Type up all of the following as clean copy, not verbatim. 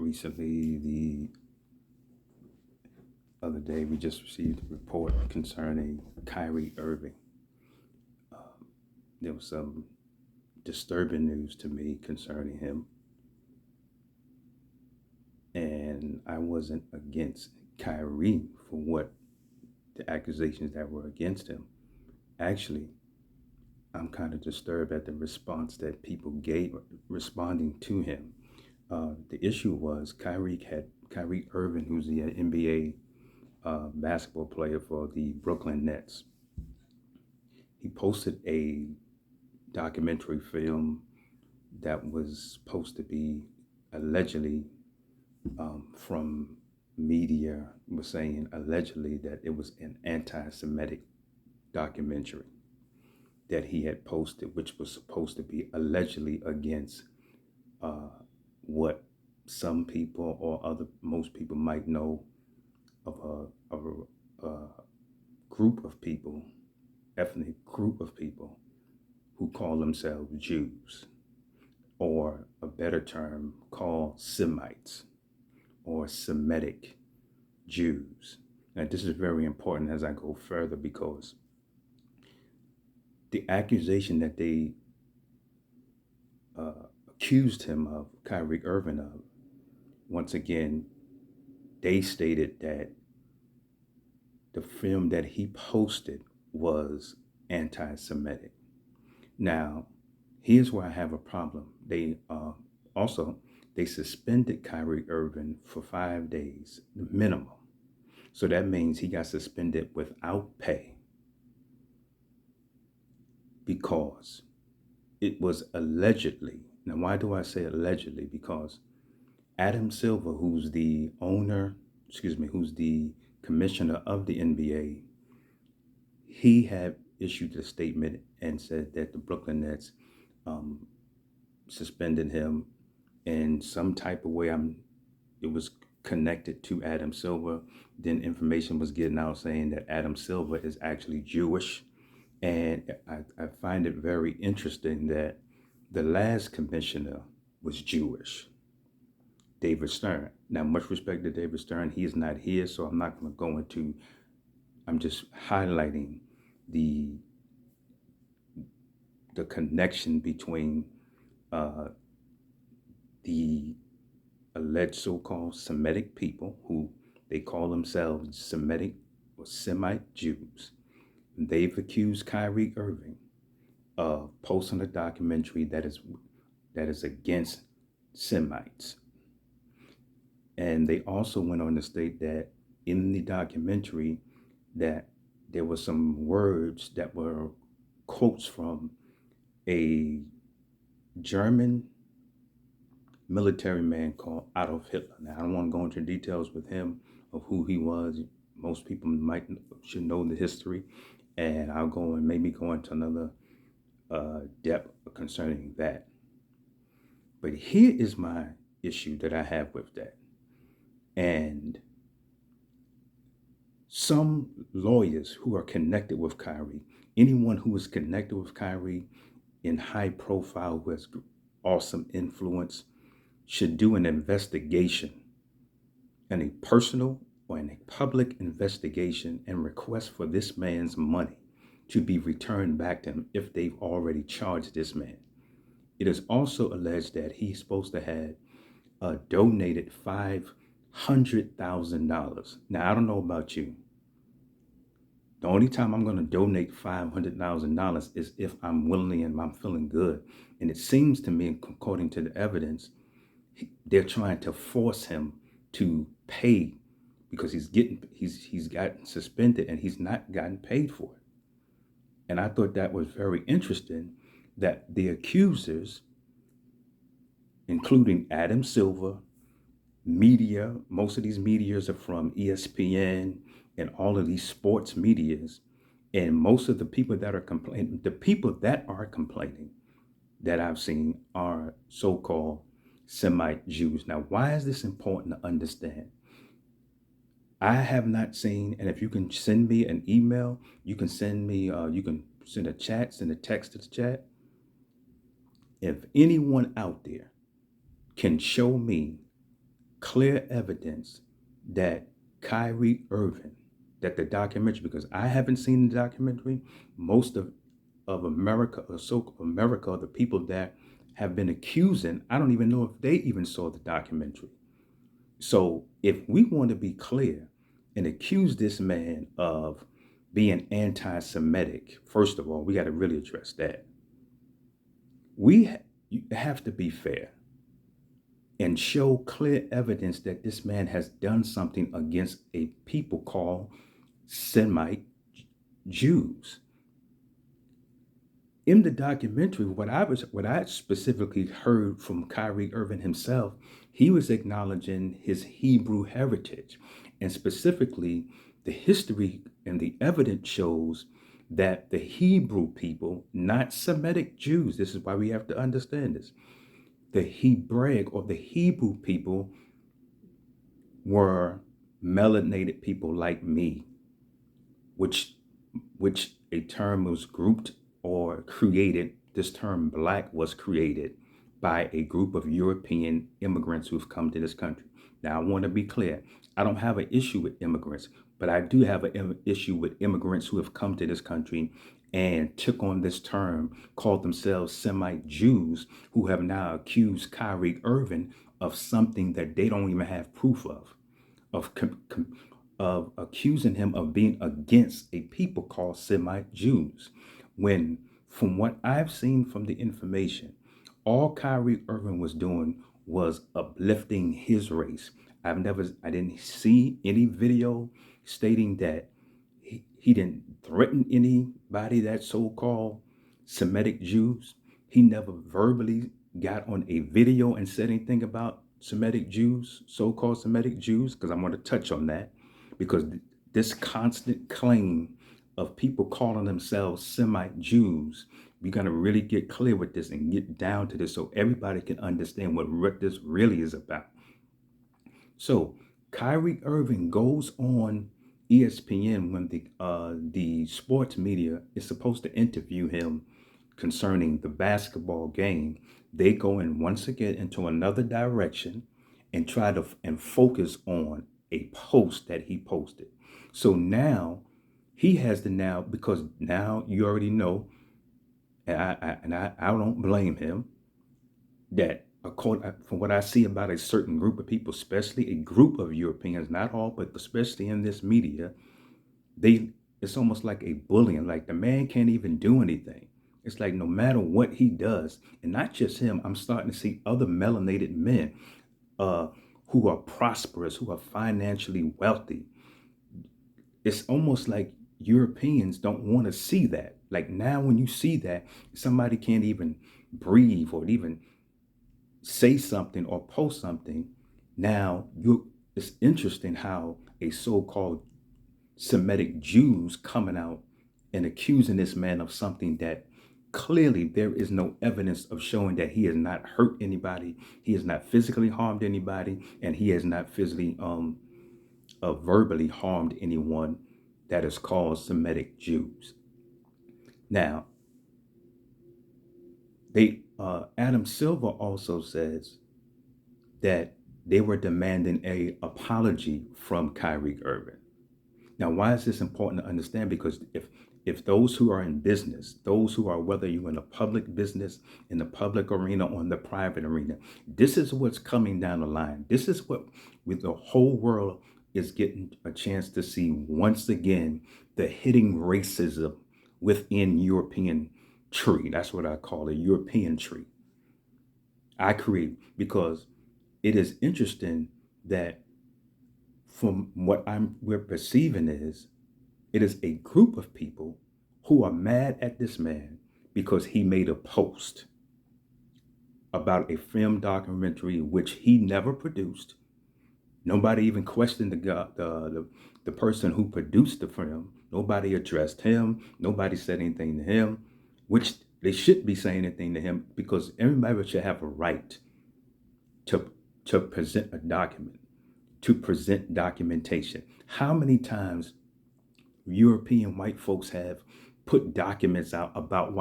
recently, the other day, we just received a report concerning Kyrie Irving. There was some disturbing news to me concerning him, and I wasn't against Kyrie for what the accusations that were against him. Actually, I'm kind of disturbed at the response that people gave responding to him. The issue was Kyrie Irving, who's the NBA basketball player for the Brooklyn Nets. He posted a documentary film that was supposed to be allegedly from media was saying allegedly that it was an anti-Semitic documentary that he had posted, which was supposed to be allegedly against what some people or most people might know of a group of people, ethnic group of people who call themselves Jews, or a better term called Semites or Semitic Jews. Now, this is very important as I go further because the accusation that they accused him of, Kyrie Irving of, once again, they stated that the film that he posted was anti-Semitic. Now, here's where I have a problem. They suspended Kyrie Irving for 5 days, the minimum. So that means he got suspended without pay because it was allegedly. Now, why do I say allegedly? Because Adam Silver, who's the commissioner of the NBA, he had issued a statement and said that the Brooklyn Nets suspended him in some type of way. It was connected to Adam Silver. Then information was getting out saying that Adam Silver is actually Jewish. And I find it very interesting that the last commissioner was Jewish, David Stern. Now, much respect to David Stern. He is not here, so I'm not going to go into, I'm just highlighting the connection between the alleged so-called Semitic people who they call themselves Semitic or Semite Jews. They've accused Kyrie Irving of posting a documentary that is against Semites. And they also went on to state that in the documentary that there were some words that were quotes from a German military man called Adolf Hitler. Now, I don't want to go into details with him of who he was. Most people should know the history, and I'll maybe go into another depth concerning that. But here is my issue that I have with that. And some lawyers who are connected with Kyrie, anyone who is connected with Kyrie in high profile who has awesome influence, should do an investigation, and a personal or in a public investigation, and request for this man's money to be returned back to him if they've already charged this man. It is also alleged that he's supposed to have donated $500,000. Now, I don't know about you. The only time I'm going to donate $500,000 is if I'm willing and I'm feeling good. And it seems to me, according to the evidence, they're trying to force him to pay because he's gotten suspended and he's not gotten paid for it. And I thought that was very interesting that the accusers, including Adam Silver, media, most of these medias are from ESPN and all of these sports medias, and most of the people that are complaining, that I've seen are so-called Semite Jews. Now, why is this important to understand? I have not seen, and if you can send me an email, you can send send a text to the chat. If anyone out there can show me clear evidence that Kyrie Irving, that the documentary, because I haven't seen the documentary, most of America, or so America, the people that have been accusing, I don't even know if they even saw the documentary. So if we want to be clear and accuse this man of being anti-Semitic, first of all, we got to really address that. You have to be fair and show clear evidence that this man has done something against a people called Semite Jews. In the documentary, what I specifically heard from Kyrie Irving himself, he was acknowledging his Hebrew heritage, and specifically the history and the evidence shows that the Hebrew people, not Semitic Jews, this is why we have to understand this. The Hebraic or the Hebrew people were melanated people like me, which a term was grouped or created. This term black was created by a group of European immigrants who've come to this country. Now, I want to be clear. I don't have an issue with immigrants, but I do have an issue with immigrants who have come to this country and took on this term, called themselves Semite Jews, who have now accused Kyrie Irving of something that they don't even have proof of of accusing him of being against a people called Semite Jews. When, from what I've seen from the information, all Kyrie Irving was doing was uplifting his race. I didn't see any video stating that he didn't threaten anybody that so-called Semitic Jews. He never verbally got on a video and said anything about Semitic Jews, so-called Semitic Jews, because I want to touch on that, because this constant claim of people calling themselves Semite Jews, we're going to really get clear with this and get down to this so everybody can understand what this really is about. So Kyrie Irving goes on ESPN when the sports media is supposed to interview him concerning the basketball game. They go in once again into another direction and try to and focus on a post that he posted. So now he has to now, because now you already know, and I don't blame him, that according from what I see about a certain group of people, especially a group of Europeans, not all, but especially in this media, it's almost like a bullying. Like the man can't even do anything. It's like no matter what he does, and not just him, I'm starting to see other melanated men uh, who are prosperous, who are financially wealthy. It's almost like Europeans don't want to see that. Like now, when you see that, somebody can't even breathe or even say something or post something. Now, it's interesting how a so-called Semitic Jews coming out and accusing this man of something that clearly there is no evidence of showing that he has not hurt anybody, he has not physically harmed anybody, and he has not physically verbally harmed anyone that is called Semitic Jews. Now, Adam Silver also says that they were demanding a apology from Kyrie Irving. Now, why is this important to understand? Because if those who are in business, those who are, whether you're in a public business, in the public arena, or in the private arena, this is what's coming down the line. This is what with the whole world is getting a chance to see once again, the hitting racism within European tree. That's what I call a European tree. I create because it is interesting that from what we're perceiving is it is a group of people who are mad at this man because he made a post about a film documentary which he never produced. Nobody even questioned the person who produced the film. Nobody addressed him. Nobody said anything to him, which they should be saying anything to him because everybody should have a right to present a document, to present documentation. How many times European white folks have put documents out about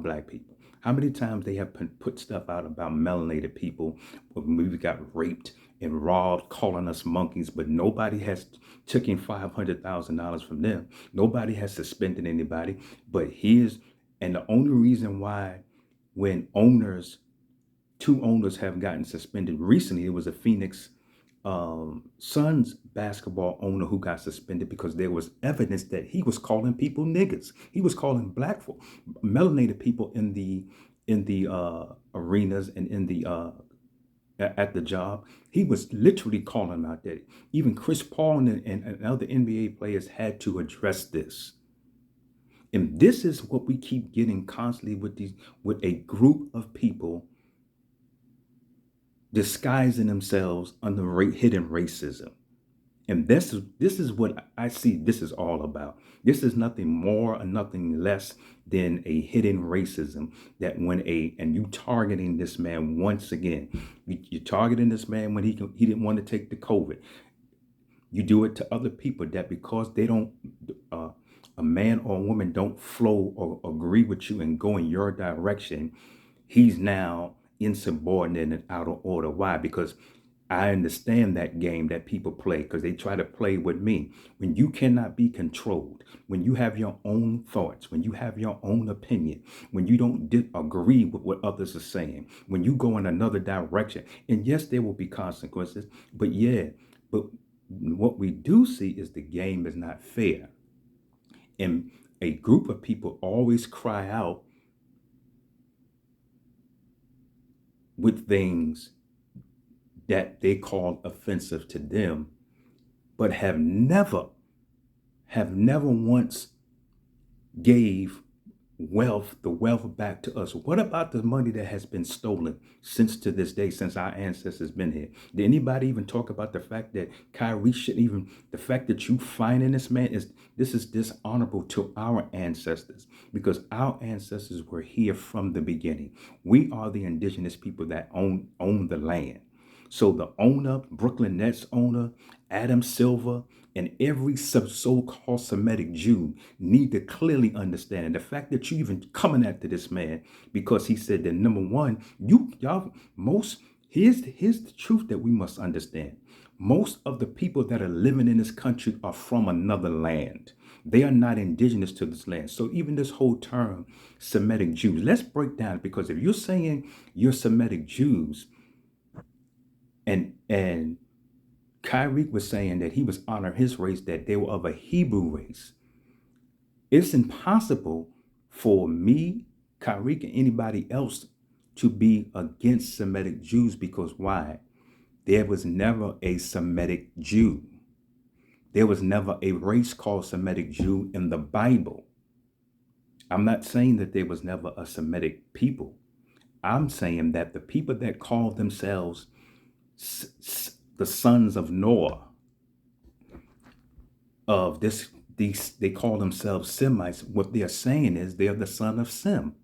black people? How many times they have put stuff out about melanated people when we got raped and robbed, calling us monkeys, but nobody has taken $500,000 from them. Nobody has suspended anybody. But and the only reason why when two owners have gotten suspended recently, it was a Phoenix Suns basketball owner who got suspended because there was evidence that he was calling people niggas. He was calling black folk, melanated people in the arenas and in the at the job. He was literally calling them out there. Even Chris Paul and other NBA players had to address this. And this is what we keep getting constantly with a group of people disguising themselves under hidden racism. And this is what I see this is all about. This is nothing more or nothing less than a hidden racism that and you targeting this man once again. You're targeting this man when he didn't want to take the COVID. You do it to other people that because they don't, a man or a woman don't flow or agree with you and go in your direction, he's now insubordinate and out of order. Why? Because I understand that game that people play because they try to play with me. When you cannot be controlled, when you have your own thoughts, when you have your own opinion, when you don't agree with what others are saying, when you go in another direction, and yes, there will be consequences, but what we do see is the game is not fair. And a group of people always cry out with things that they call offensive to them, but have never once gave the wealth back to us. What about the money that has been stolen since to this day, since our ancestors been here? Did anybody even talk about the fact that Kyrie shouldn't even, the fact that you finding this man is dishonorable to our ancestors because our ancestors were here from the beginning. We are the indigenous people that own the land. So the owner, Brooklyn Nets owner, Adam Silver, and every so-called Semitic Jew need to clearly understand. And the fact that you even coming after this man because he said that number one, here's the truth that we must understand. Most of the people that are living in this country are from another land. They are not indigenous to this land. So even this whole term, Semitic Jews, let's break down because if you're saying you're Semitic Jews, and Kyrie was saying that he was honoring his race, that they were of a Hebrew race. It's impossible for me, Kyrie, and anybody else to be against Semitic Jews because why? There was never a Semitic Jew. There was never a race called Semitic Jew in the Bible. I'm not saying that there was never a Semitic people. I'm saying that the people that call themselves the sons of Noah, they call themselves Semites. What they're saying is they're the son of Sem.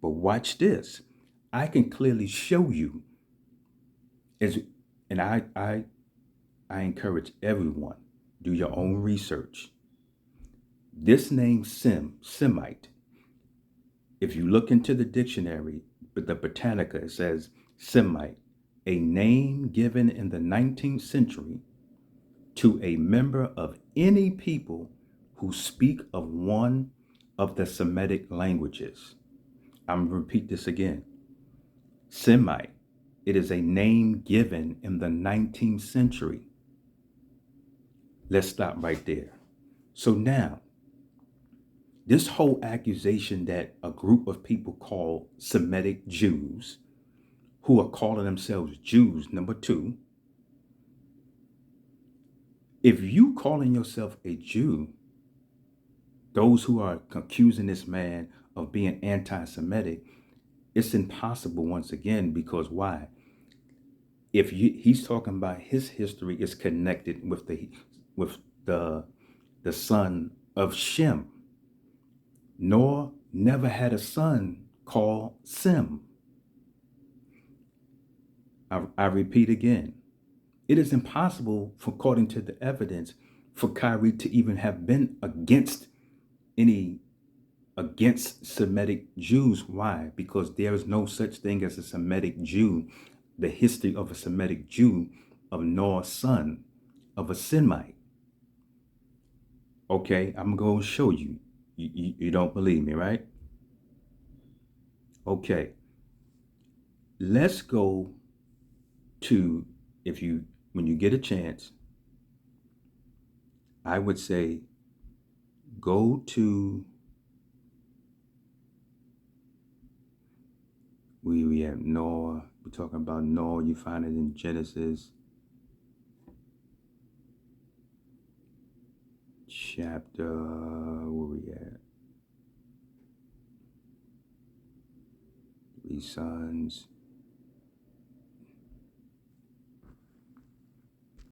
But watch this. I can clearly show you and I encourage everyone, do your own research. This name Semite, if you look into the dictionary, but the Britannica, it says Semite, a name given in the 19th century to a member of any people who speak of one of the Semitic languages. I'm going to repeat this again. Semite, it is a name given in the 19th century. Let's stop right there. So now, this whole accusation that a group of people called Semitic Jews, who are calling themselves Jews, number two, if you calling yourself a Jew, those who are accusing this man of being anti-Semitic, it's impossible once again, because why? He's talking about his history is connected with the son of Shem. Noah never had a son called Sem. I repeat again, it is impossible, according to the evidence, for Kyrie to even have been against any against Semitic Jews. Why? Because there is no such thing as a Semitic Jew. The history of a Semitic Jew, of Noah's son, of a Semite. Okay, I'm going to show you. You don't believe me, right? Okay, let's go to, if you, when you get a chance, I would say go to, we have Noah. We're talking about Noah. You find it in Genesis chapter, where we at? Three sons.